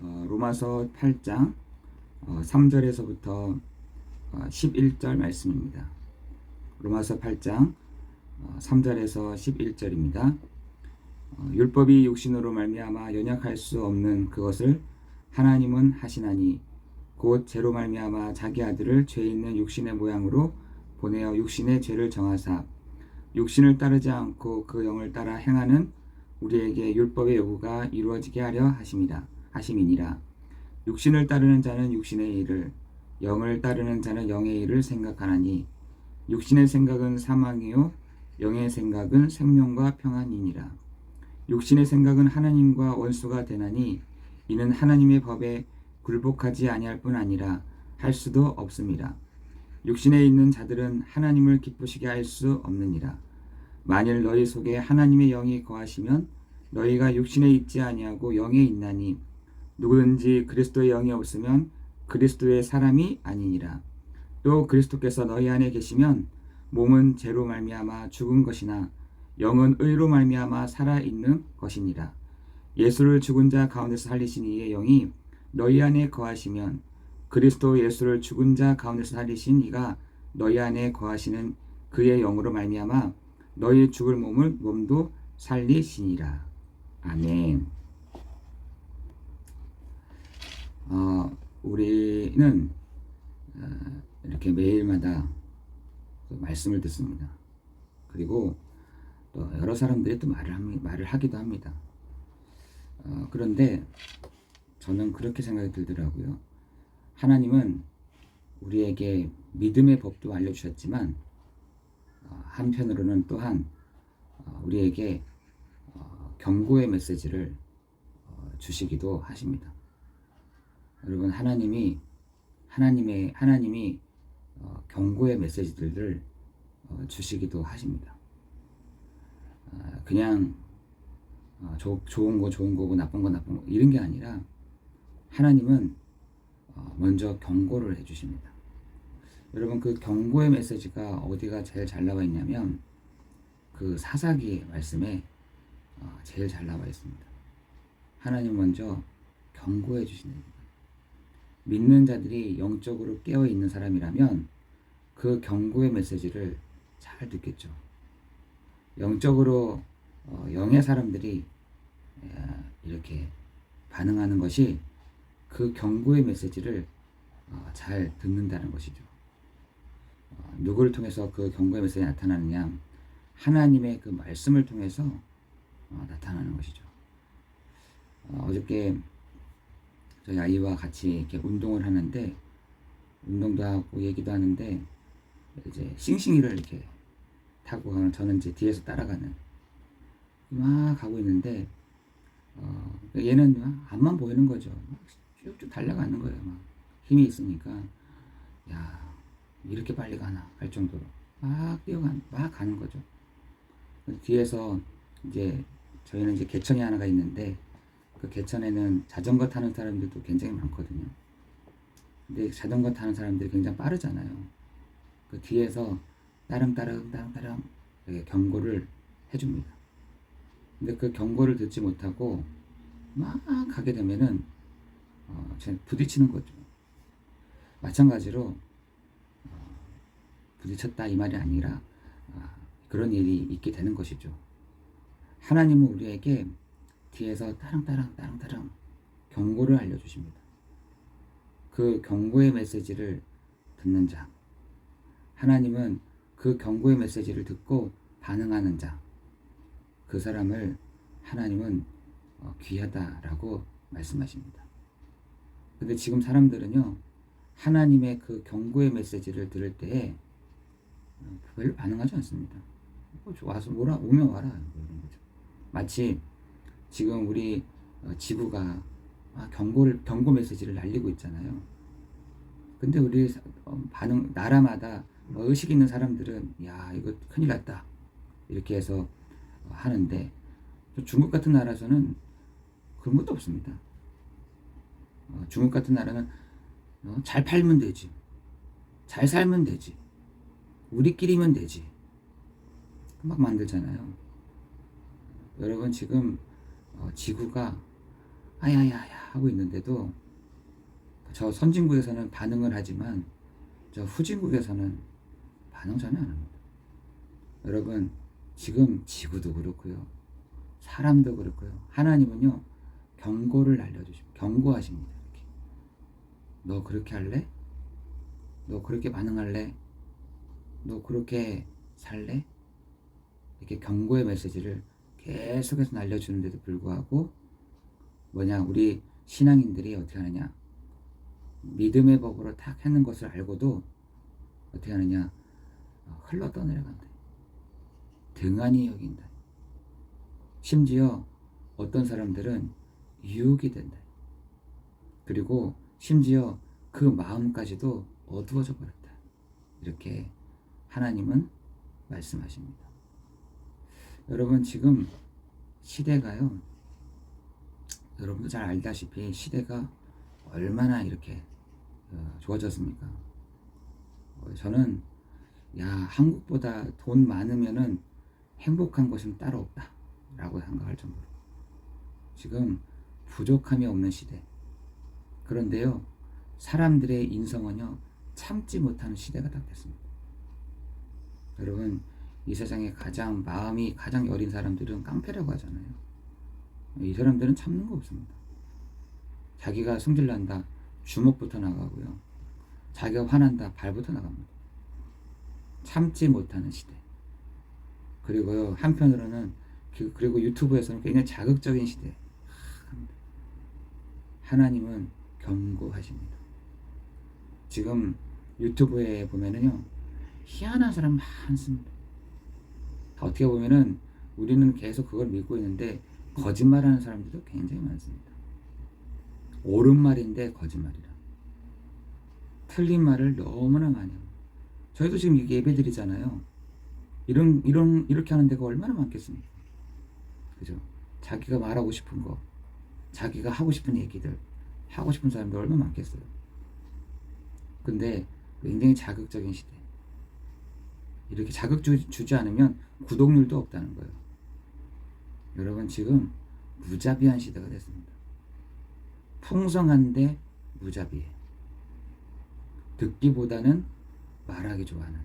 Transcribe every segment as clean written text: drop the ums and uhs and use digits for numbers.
로마서 8장 3절에서부터 11절 말씀입니다. 로마서 8장 3절에서 11절입니다. 율법이 육신으로 말미암아 연약할 수 없는 그것을 하나님은 하시나니 곧 죄로 말미암아 자기 아들을 죄 있는 육신의 모양으로 보내어 육신의 죄를 정하사 육신을 따르지 않고 그 영을 따라 행하는 우리에게 율법의 요구가 이루어지게 하려 하심이니라. 육신을 따르는 자는 육신의 일을, 영을 따르는 자는 영의 일을 생각하나니 육신의 생각은 사망이요 영의 생각은 생명과 평안이니라. 육신의 생각은 하나님과 원수가 되나니 이는 하나님의 법에 굴복하지 아니할 뿐 아니라 할 수도 없음이라. 육신에 있는 자들은 하나님을 기쁘시게 할 수 없느니라. 만일 너희 속에 하나님의 영이 거하시면 너희가 육신에 있지 아니하고 영에 있나니 누구든지 그리스도의 영이 없으면 그리스도의 사람이 아니니라. 또 그리스도께서 너희 안에 계시면 몸은 죄로 말미암아 죽은 것이나 영은 의로 말미암아 살아 있는 것이니라. 예수를 죽은 자 가운데서 살리신 이의 영이 너희 안에 거하시면 그리스도 예수를 죽은 자 가운데서 살리신 이가 너희 안에 거하시는 그의 영으로 말미암아 너희 죽을 몸도 살리시니라. 아멘. 우리는 이렇게 매일마다 말씀을 듣습니다. 그리고 또 여러 사람들이 또 말을 하기도 합니다. 그런데 저는 그렇게 생각이 들더라고요. 하나님은 우리에게 믿음의 법도 알려주셨지만 한편으로는 또한 우리에게 경고의 메시지를 주시기도 하십니다. 여러분, 하나님이 경고의 메시지들을 주시기도 하십니다. 그냥 좋은 거고 나쁜 거 이런 게 아니라 하나님은 먼저 경고를 해주십니다. 여러분, 그 경고의 메시지가 어디가 제일 잘 나와 있냐면 그 사사기의 말씀에 제일 잘 나와 있습니다. 하나님 먼저 경고해 주시는 거예요. 믿는 자들이 영적으로 깨어 있는 사람이라면 그 경고의 메시지를 잘 듣겠죠. 영적으로 영의 사람들이 이렇게 반응하는 것이 그 경고의 메시지를 잘 듣는다는 것이죠. 누구를 통해서 그 경고의 메시지가 나타나느냐? 하나님의 그 말씀을 통해서 나타나는 것이죠. 어저께 저희 아이와 같이 이렇게 운동을 하는데, 운동도 하고 얘기도 하는데, 이제 싱싱이를 이렇게 타고 가는, 저는 이제 뒤에서 따라가는, 막 가고 있는데, 얘는 막 앞만 보이는 거죠. 막 쭉쭉 달려가는 거예요. 막 힘이 있으니까, 야, 이렇게 빨리 가나 할 정도로 막 가는 거죠. 뒤에서 이제 저희는 이제 개천이 하나가 있는데 그 개천에는 자전거 타는 사람들도 굉장히 많거든요. 근데 자전거 타는 사람들이 굉장히 빠르잖아요. 그 뒤에서 따릉따릉 이렇게 경고를 해줍니다. 근데 그 경고를 듣지 못하고 막 가게 되면은 부딪히는 거죠. 마찬가지로 부딪혔다 이 말이 아니라 그런 일이 있게 되는 것이죠. 하나님은 우리에게 뒤에서 따릉따릉 경고를 알려주십니다. 그 경고의 메시지를 듣는 자, 하나님은 그 경고의 메시지를 듣고 반응하는 자, 그 사람을 하나님은 귀하다라고 말씀하십니다. 근데 지금 사람들은요, 하나님의 그 경고의 메시지를 들을 때에 별로 반응하지 않습니다. 와서 오면 와라 이런 거죠. 마치 지금 우리 지구가 경고 메시지를 날리고 있잖아요. 근데 우리 나라마다 의식 있는 사람들은 야, 이거 큰일 났다 이렇게 해서 하는데, 중국 같은 나라에서는 그런 것도 없습니다. 중국 같은 나라는 잘 팔면 되지, 잘 살면 되지, 우리끼리면 되지 막 만들잖아요. 여러분, 지금 지구가 아야야야 하고 있는데도 저 선진국에서는 반응을 하지만 저 후진국에서는 반응 전혀 안 합니다. 여러분, 지금 지구도 그렇고요, 사람도 그렇고요, 하나님은요 경고를 날려주십니다. 경고하십니다. 이렇게. 너 그렇게 할래? 너 그렇게 반응할래? 너 그렇게 살래? 이렇게 경고의 메시지를 계속해서 날려주는데도 불구하고 우리 신앙인들이 어떻게 하느냐, 믿음의 법으로 딱 하는 것을 알고도 어떻게 하느냐, 흘러 떠내려간다, 등한히 여긴다, 심지어 어떤 사람들은 유혹이 된다, 그리고 심지어 그 마음까지도 어두워져 버렸다, 이렇게 하나님은 말씀하십니다. 여러분, 지금 시대가요, 여러분도 잘 알다시피 시대가 얼마나 이렇게 좋아졌습니까? 저는 한국보다 돈 많으면은 행복한 것은 따로 없다 라고 생각할 정도로 지금 부족함이 없는 시대. 그런데요, 사람들의 인성은요 참지 못하는 시대가 딱 됐습니다. 여러분, 이 세상에 마음이 가장 여린 사람들은 깡패라고 하잖아요. 이 사람들은 참는 거 없습니다. 자기가 승질난다, 주먹부터 나가고요, 자기가 화난다, 발부터 나갑니다. 참지 못하는 시대. 그리고요, 한편으로는 그리고 유튜브에서는 굉장히 자극적인 시대. 하나님은 경고하십니다. 지금 유튜브에 보면은요, 희한한 사람 많습니다. 어떻게 보면은 우리는 계속 그걸 믿고 있는데 거짓말하는 사람들도 굉장히 많습니다. 옳은 말인데 거짓말이라. 틀린 말을 너무나 많이 합니다. 저희도 지금 예배 드리잖아요. 이렇게 하는 데가 얼마나 많겠습니까? 그죠? 자기가 말하고 싶은 거, 자기가 하고 싶은 얘기들, 하고 싶은 사람들 얼마나 많겠어요. 근데 굉장히 자극적인 시대. 이렇게 자극 주지 않으면 구독률도 없다는 거예요. 여러분, 지금 무자비한 시대가 됐습니다. 풍성한데 무자비해. 듣기보다는 말하기 좋아하는,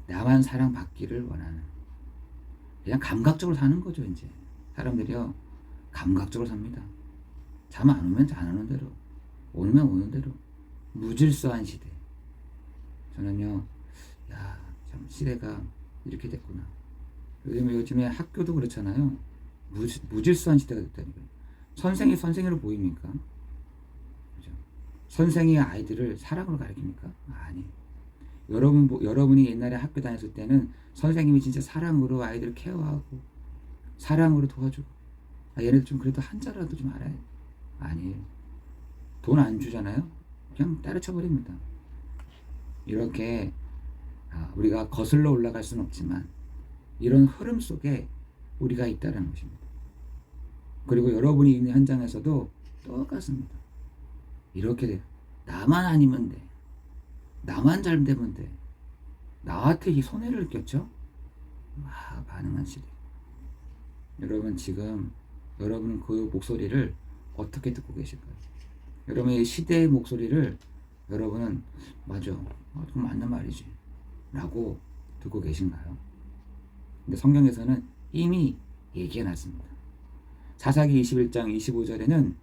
나만 사랑받기를 원하는, 그냥 감각적으로 사는 거죠. 이제 사람들이요 감각적으로 삽니다. 잠 안 오면 안 오는 대로, 오면 오는 대로. 무질서한 시대. 저는요, 참 시대가 이렇게 됐구나. 요즘에 학교도 그렇잖아요. 무질서한 시대가 됐다니까요. 선생이 선생으로 보입니까? 그죠? 선생이 아이들을 사랑으로 가르칩니까? 아니. 여러분이 옛날에 학교 다녔을 때는 선생님이 진짜 사랑으로 아이들을 케어하고 사랑으로 도와주고, 얘네들 좀 그래도 한자라도 좀 알아야 돼. 아니에요. 돈 안 주잖아요. 그냥 때려쳐 버립니다. 이렇게 우리가 거슬러 올라갈 수는 없지만 이런 흐름 속에 우리가 있다는 것입니다. 그리고 여러분이 있는 현장에서도 똑같습니다. 이렇게 돼요. 나만 아니면 돼. 나만 잘 되면 돼. 나한테 이 손해를 꼈죠? 반응한 시대. 여러분, 지금 여러분 그 목소리를 어떻게 듣고 계실까요? 여러분의 시대의 목소리를 여러분은 맞아, 좀 맞는 말이지 라고 듣고 계신가요? 근데 성경에서는 이미 얘기해놨습니다. 사사기 21장 25절에는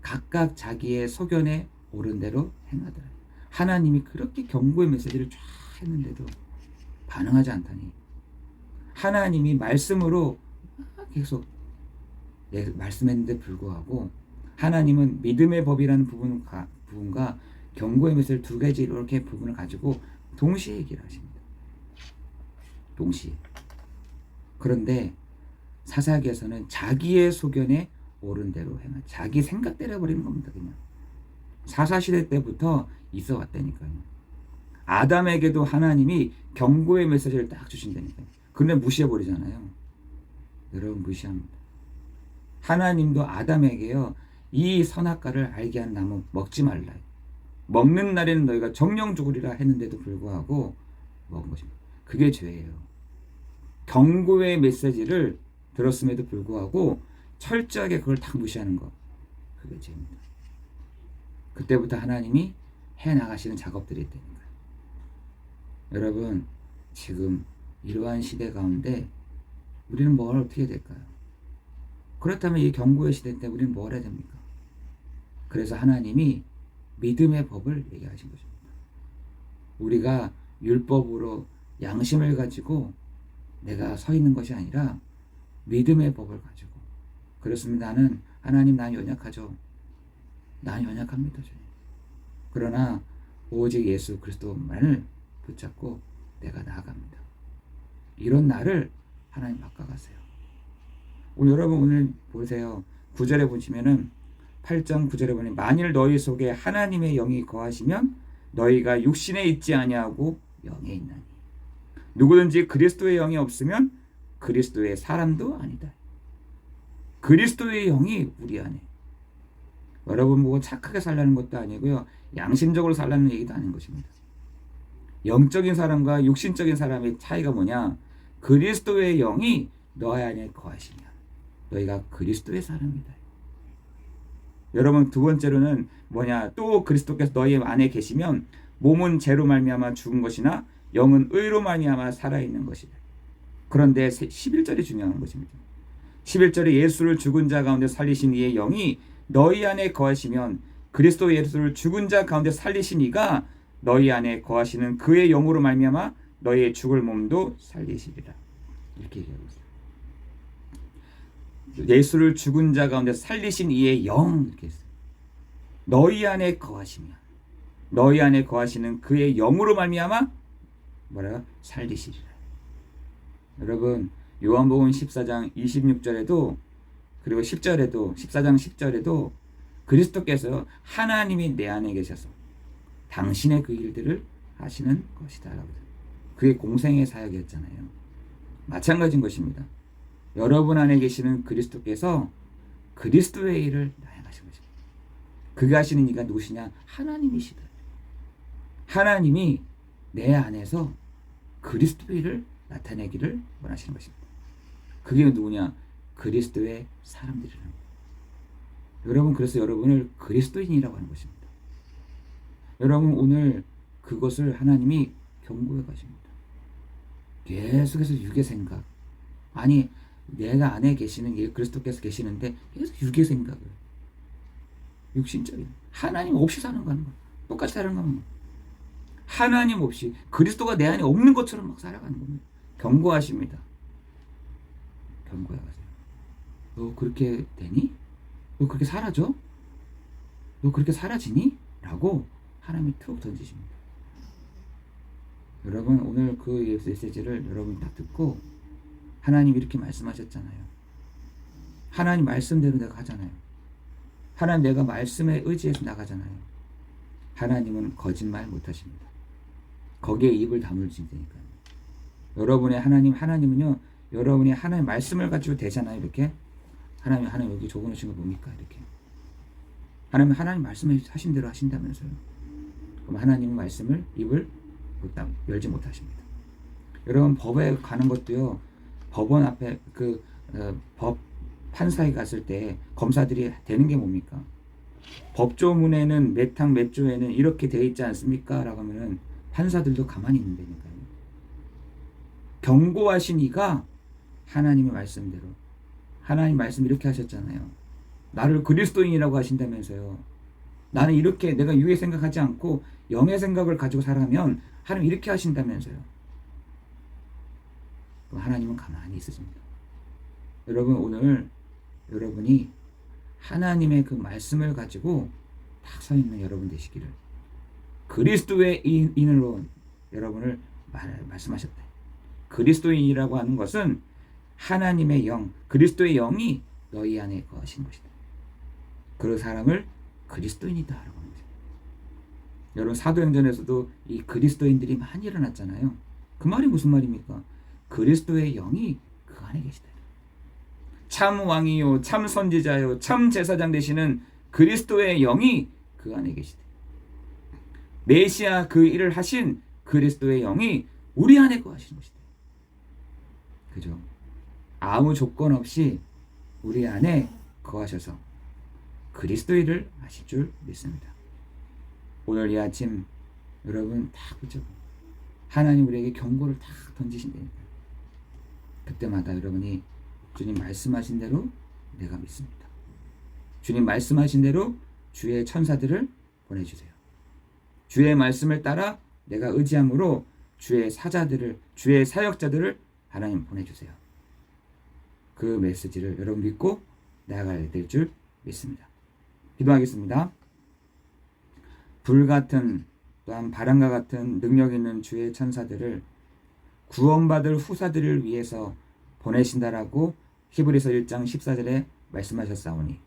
각각 자기의 소견에 옳은 대로 행하더라. 하나님이 그렇게 경고의 메시지를 쫙 했는데도 반응하지 않다니, 하나님이 말씀으로 계속 말씀했는데 불구하고 하나님은 믿음의 법이라는 부분과 경고의 메시지를 두 가지 이렇게 부분을 가지고 동시에 얘기를 하십니다. 동시에. 그런데 사사기에서는 자기의 소견에 옳은 대로 행하, 자기 생각대로 해버리는 겁니다. 그냥 사사시대 때부터 있어 왔다니까요. 아담에게도 하나님이 경고의 메시지를 딱 주신다니까요. 근데 무시해버리잖아요. 여러분, 무시합니다. 하나님도 아담에게요, 이 선악과를 알게 한 나무 먹지 말라, 먹는 날에는 너희가 정령 죽으리라 했는데도 불구하고 먹은 것입니다. 그게 죄예요. 경고의 메시지를 들었음에도 불구하고 철저하게 그걸 다 무시하는 거, 그게 죄입니다. 그때부터 하나님이 해나가시는 작업들이 되는 거예요. 여러분, 지금 이러한 시대 가운데 우리는 뭘 어떻게 해야 될까요? 그렇다면 이 경고의 시대 때 우리는 뭘 해야 됩니까? 그래서 하나님이 믿음의 법을 얘기하신 것입니다. 우리가 율법으로 양심을 가지고 내가 서 있는 것이 아니라 믿음의 법을 가지고, 그렇습니다. 하나님, 난 연약하죠. 난 연약합니다. 그러나 오직 예수 그리스도만을 붙잡고 내가 나아갑니다. 이런 나를 하나님 바꿔가세요. 여러분 오늘 보세요. 9절에 보시면은 8장 9절에 보니 만일 너희 속에 하나님의 영이 거하시면 너희가 육신에 있지 아니하고 영에 있나니 누구든지 그리스도의 영이 없으면 그리스도의 사람도 아니다. 그리스도의 영이 우리 안에. 여러분 보고 착하게 살라는 것도 아니고요. 양심적으로 살라는 얘기도 아닌 것입니다. 영적인 사람과 육신적인 사람의 차이가 뭐냐? 그리스도의 영이 너희 안에 거하시면 너희가 그리스도의 사람이다. 여러분 두 번째로는 뭐냐? 또 그리스도께서 너희 안에 계시면 몸은 죄로 말미암아 죽은 것이나 영은 의로 말미암아 살아있는 것이다. 그런데 11절이 중요한 것입니다. 11절에 예수를 죽은 자 가운데 살리신 이의 영이 너희 안에 거하시면 그리스도 예수를 죽은 자 가운데 살리신 이가 너희 안에 거하시는 그의 영으로 말미암아 너희의 죽을 몸도 살리시리라. 이렇게 얘기하고 있어요. 예수를 죽은 자 가운데 살리신 이의 영, 이렇게 했어요. 너희 안에 거하시면 너희 안에 거하시는 그의 영으로 말미암아 뭐라요? 살리시리라. 여러분 요한복음 14장 26절에도 그리고 10절에도 14장 10절에도 그리스도께서 하나님이 내 안에 계셔서 당신의 그 일들을 하시는 것이다 라고. 그게 공생의 사역이었잖아요. 마찬가지인 것입니다. 여러분 안에 계시는 그리스도께서 그리스도의 일을 나행하신 것입니다. 그가 하시는 이가 누구시냐? 하나님이시다. 하나님이 내 안에서 그리스도의 일을 나타내기를 원하시는 것입니다. 그게 누구냐? 그리스도의 사람들이라는 거예요. 여러분 그래서 여러분을 그리스도인이라고 하는 것입니다. 여러분 오늘 그것을 하나님이 경고해 가십니다. 계속해서 육의 생각, 아니 내가 안에 계시는 게 그리스도께서 계시는데 계속 육의 생각을, 육신적인 하나님 없이 사는 거 하는 거야. 똑같이 살아가는 거야. 하나님 없이 그리스도가 내 안에 없는 것처럼 막 살아가는 겁니다. 경고하십니다. 경고해 가세요. 너 그렇게 되니? 너 그렇게 사라져? 너 그렇게 사라지니? 라고 하나님이 툭 던지십니다. 여러분 오늘 그 메시지를 여러분 딱 듣고 하나님 이렇게 말씀하셨잖아요. 하나님 말씀대로 내가 하잖아요. 하나님 내가 말씀에 의지해서 나가잖아요. 하나님은 거짓말 못하십니다. 거기에 입을 다물지니까요. 여러분의 하나님은요, 여러분이 하나님 말씀을 가지고 되잖아요. 이렇게 하나님 여기 적어놓으신 거 뭡니까? 이렇게 하나님 말씀하신 대로 하신다면서요. 그럼 하나님은 말씀을 입을 열지 못하십니다. 여러분 법에 가는 것도요. 법원 앞에 법 판사에 갔을 때 검사들이 되는 게 뭡니까? 법조문에는 몇 항 몇 조에는 이렇게 되어 있지 않습니까? 라고 하면은 판사들도 가만히 있는다니까요. 경고하신 이가 하나님의 말씀대로, 하나님 말씀 이렇게 하셨잖아요. 나를 그리스도인이라고 하신다면서요. 나는 이렇게 내가 육의 생각하지 않고 영의 생각을 가지고 살아면 하나님 이렇게 하신다면서요. 그럼 하나님은 가만히 있으십니다. 여러분 오늘 여러분이 하나님의 그 말씀을 가지고 딱 서 있는 여러분 되시기를, 그리스도의 인으로 여러분을 말씀하셨다. 그리스도인이라고 하는 것은 하나님의 영, 그리스도의 영이 너희 안에 거하신 것이다. 그 사람을 그리스도인이다 라고 하는 것입니다. 여러분 사도행전에서도 이 그리스도인들이 많이 일어났잖아요. 그 말이 무슨 말입니까? 그리스도의 영이 그 안에 계시다. 참 왕이요 참 선지자요 참 제사장 되시는 그리스도의 영이 그 안에 계시다. 메시아 그 일을 하신 그리스도의 영이 우리 안에 거하시는 것이다. 그죠? 아무 조건 없이 우리 안에 거하셔서 그리스도인을 하실 줄 믿습니다. 오늘 이 아침 여러분 다 그죠? 하나님 우리에게 경고를 다 던지신다니까. 그때마다 여러분이 주님 말씀하신 대로 내가 믿습니다. 주님 말씀하신 대로 주의 천사들을 보내주세요. 주의 말씀을 따라 내가 의지함으로 주의 사자들을, 주의 사역자들을 하나님 보내주세요. 그 메시지를 여러분 믿고 나아가야 될 줄 믿습니다. 기도하겠습니다. 불같은 또한 바람과 같은 능력 있는 주의 천사들을 구원받을 후사들을 위해서 보내신다라고 히브리서 1장 14절에 말씀하셨사오니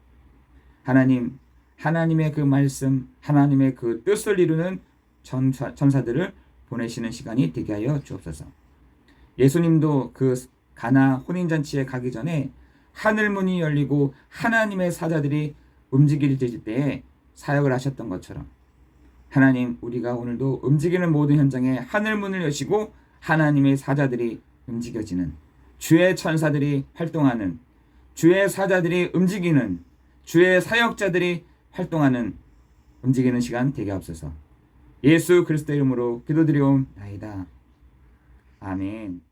하나님, 하나님의 그 말씀, 하나님의 그 뜻을 이루는 천사들을 보내시는 시간이 되게 하여 주옵소서. 예수님도 그 가나 혼인잔치에 가기 전에 하늘문이 열리고 하나님의 사자들이 움직일 때에 사역을 하셨던 것처럼 하나님, 우리가 오늘도 움직이는 모든 현장에 하늘문을 여시고 하나님의 사자들이 움직여지는, 주의 천사들이 활동하는, 주의 사자들이 움직이는, 주의 사역자들이 활동하는 움직이는 시간 되게 하옵소서. 예수 그리스도 이름으로 기도드리옵나이다. 아멘.